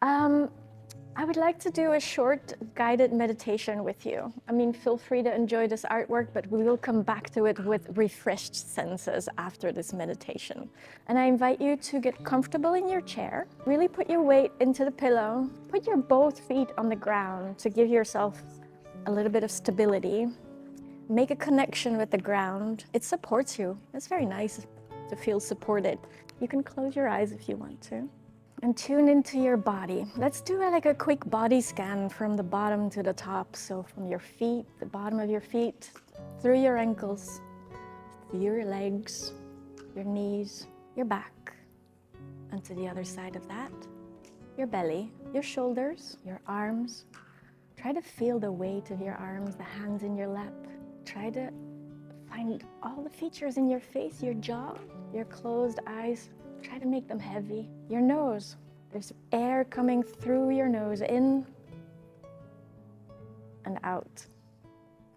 Um, I would like to do a short guided meditation with you. I mean, feel free to enjoy this artwork, but we will come back to it with refreshed senses after this meditation. And I invite you to get comfortable in your chair. Really put your weight into the pillow. Put your both feet on the ground to give yourself a little bit of stability. Make a connection with the ground. It supports you. It's very nice to feel supported. You can close your eyes if you want to. And tune into your body. Let's do like a quick body scan from the bottom to the top. So from your feet, the bottom of your feet, through your ankles, through your legs, your knees, your back, and to the other side of that, your belly, your shoulders, your arms. Try to feel the weight of your arms, the hands in your lap. Try to find all the features in your face, your jaw, your closed eyes. Try to make them heavy. Your nose, there's air coming through your nose, in and out.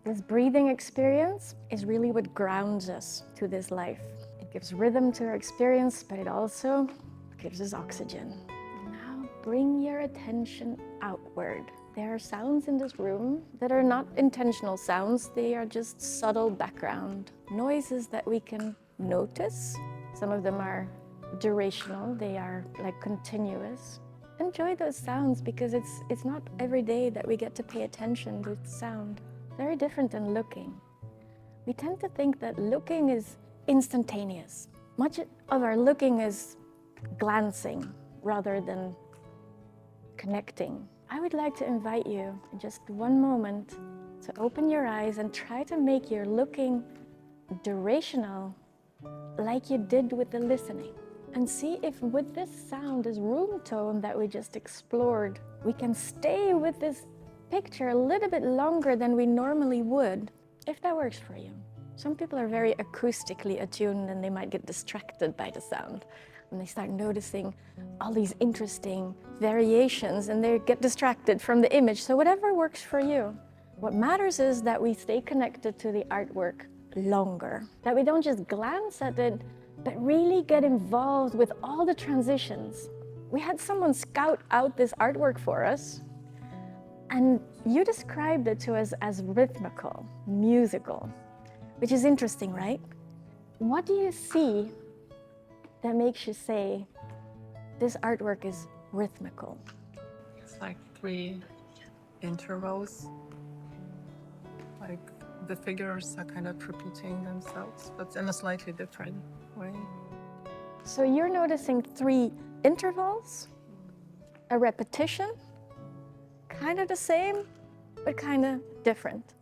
This breathing experience is really what grounds us to this life. It gives rhythm to our experience, but it also gives us oxygen. Now bring your attention outward. There are sounds in this room that are not intentional sounds. They are just subtle background noises that we can notice. Some of them are durational, they are like continuous. Enjoy those sounds because it's not every day that we get to pay attention to sound. Very different than looking. We tend to think that looking is instantaneous. Much of our looking is glancing rather than connecting. I would like to invite you in just one moment to open your eyes and try to make your looking durational like you did with the listening. And see if with this sound, this room tone that we just explored, we can stay with this picture a little bit longer than we normally would, if that works for you. Some people are very acoustically attuned and they might get distracted by the sound. And they start noticing all these interesting variations and they get distracted from the image. So whatever works for you. What matters is that we stay connected to the artwork longer, that we don't just glance at it, but really get involved with all the transitions. We had someone scout out this artwork for us, and you described it to us as rhythmical, musical, which is interesting, right? What do you see that makes you say, this artwork is rhythmical? It's like 3 intervals, like the figures are kind of repeating themselves, but in a slightly different way. So you're noticing 3 intervals, a repetition, kind of the same, but kind of different.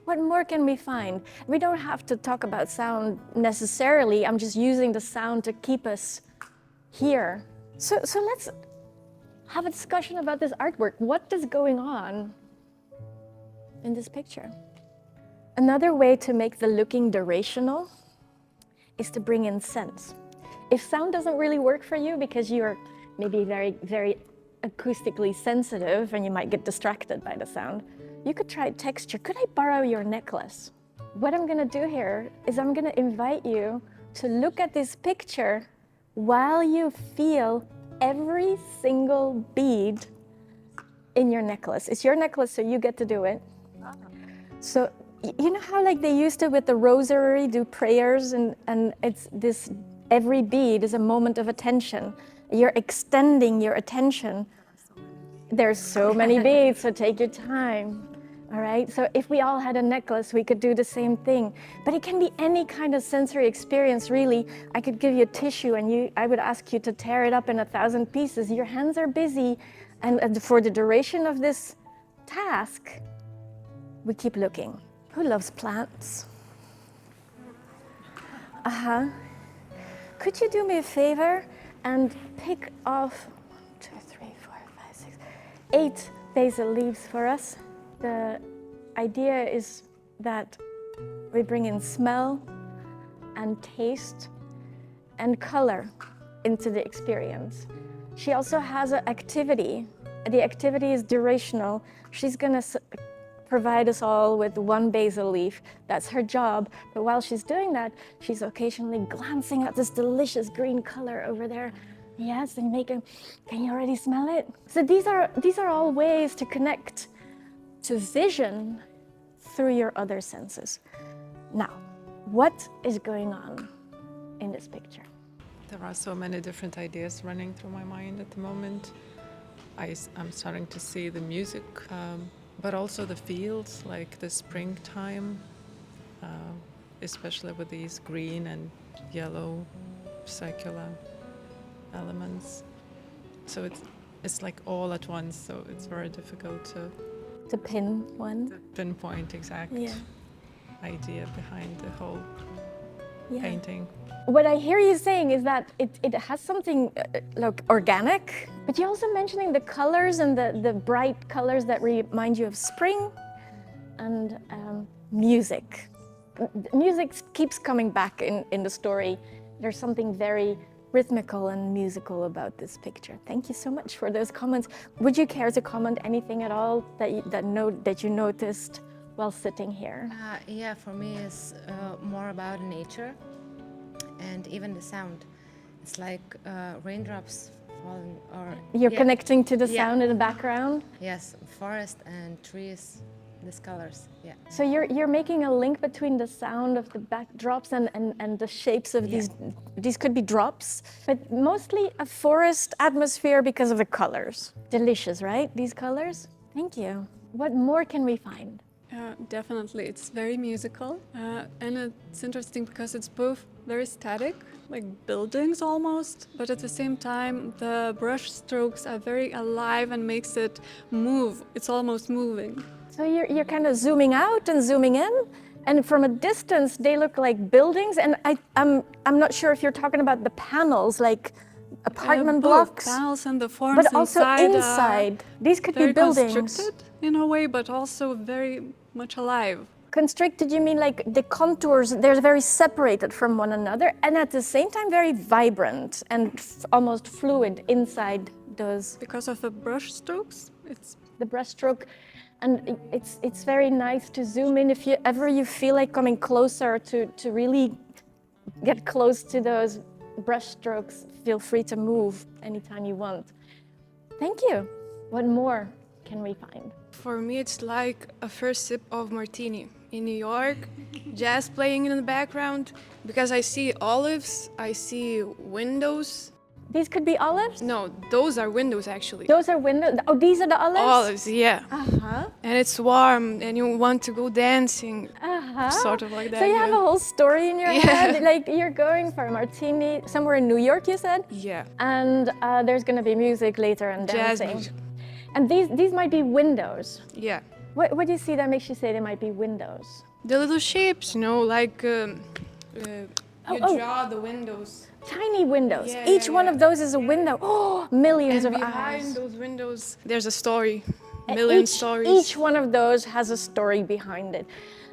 What more can we find? We don't have to talk about sound necessarily. I'm just using the sound to keep us here. So let's have a discussion about this artwork. What is going on in this picture? Another way to make the looking durational is to bring in sense. If sound doesn't really work for you because you're maybe very, very acoustically sensitive and you might get distracted by the sound, you could try texture. Could I borrow your necklace? What I'm gonna do here is I'm gonna invite you to look at this picture while you feel every single bead in your necklace. It's your necklace, so you get to do it. So you know how like they used to with the rosary do prayers and it's this, every bead is a moment of attention. You're extending your attention. There's so many beads, so take your time. All right, so if we all had a necklace, we could do the same thing. But it can be any kind of sensory experience, really. I could give you a tissue and I would ask you to tear it up in 1,000 pieces. Your hands are busy, and for the duration of this task, we keep looking. Who loves plants? Could you do me a favor and pick off 1, 2, 3, 4, 5, 6, 8 basil leaves for us? The idea is that we bring in smell and taste and color into the experience. She also has an activity. The activity is durational. She's gonna provide us all with 1 basil leaf. That's her job. But while she's doing that, she's occasionally glancing at this delicious green color over there. Yes, and can you already smell it? So these are all ways to connect to vision through your other senses. Now, what is going on in this picture? There are so many different ideas running through my mind at the moment. I'm starting to see the music, but also the fields, like the springtime, especially with these green and yellow circular elements. So it's like all at once, so it's very difficult To pin one? pinpoint exact idea behind the whole painting. What I hear you saying is that it has something like organic, but you're also mentioning the colors and the bright colors that remind you of spring and music. Music keeps coming back in the story. There's something very rhythmical and musical about this picture. Thank you so much for those comments. Would you care to comment anything at all that you noticed while sitting here? Yeah, for me it's more about nature and even the sound. It's like raindrops falling, or You're connecting to the sound in the background? Yes, forest and trees, these colors, yeah. So you're making a link between the sound of the backdrops and the shapes of these could be drops, but mostly a forest atmosphere because of the colors. Delicious, right? These colors? Thank you. What more can we find? Definitely, it's very musical, and it's interesting because it's both very static, like buildings almost, but at the same time the brush strokes are very alive and makes it move. It's almost moving. So you're kind of zooming out and zooming in, and from a distance they look like buildings, and I'm not sure if you're talking about the panels, like apartment blocks, panels and the forms but also inside. These could be buildings. Constricted in a way, but also very much alive. Constricted, you mean like the contours, they're very separated from one another, and at the same time very vibrant and almost fluid inside those. Because of the brush strokes, it's the brush stroke, and it's very nice to zoom in if you feel like coming closer to really get close to those brush strokes. Feel free to move anytime you want. Thank you. What more can we find? For me, it's like a first sip of martini in New York, jazz playing in the background, because I see olives, I see windows. These could be olives? No, those are windows actually. Those are windows? Oh, these are the olives? Olives, yeah. Uh-huh. And it's warm and you want to go dancing, sort of like that. So you have a whole story in your head, like you're going for a martini somewhere in New York, you said? Yeah. And there's gonna be music later and dancing. Jazz music. And these might be windows. Yeah. What do you see that makes you say they might be windows? The little shapes, you know, like you draw the windows. Tiny windows. Each one of those is a window. Oh, millions and of behind eyes. those windows, there's a story. Million stories. Each one of those has a story behind it.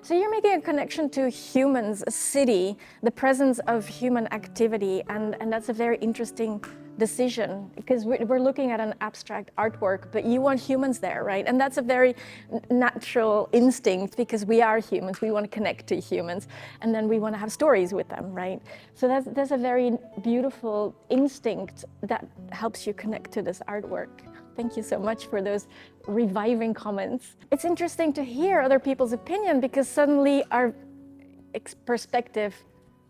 So you're making a connection to humans, a city, the presence of human activity, and that's a very interesting decision, because we're looking at an abstract artwork, but you want humans there, right? And that's a very natural instinct, because we are humans, we want to connect to humans, and then we want to have stories with them, right? So that's a very beautiful instinct that helps you connect to this artwork. Thank you so much for those reviving comments. It's interesting to hear other people's opinion, because suddenly our perspective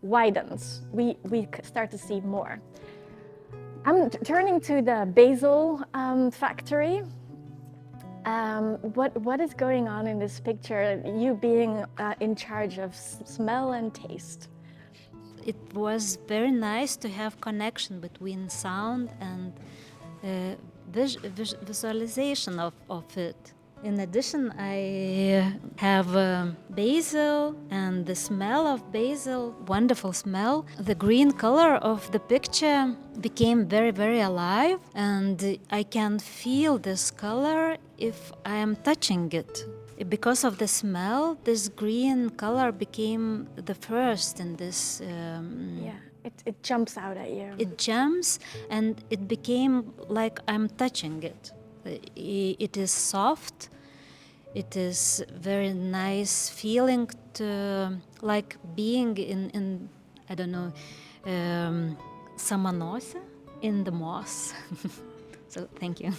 widens. We start to see more. I'm turning to the basil factory. What is going on in this picture, you being in charge of smell and taste? It was very nice to have connection between sound and visualization of it. In addition, I have basil and the smell of basil, wonderful smell. The green color of the picture became very, very alive, and I can feel this color if I am touching it. Because of the smell, this green color became the first in this. It jumps out at you. It jumps, and it became like I'm touching it. It is soft. It is very nice feeling to like being in I don't know, Samanose. in the moss. So thank you.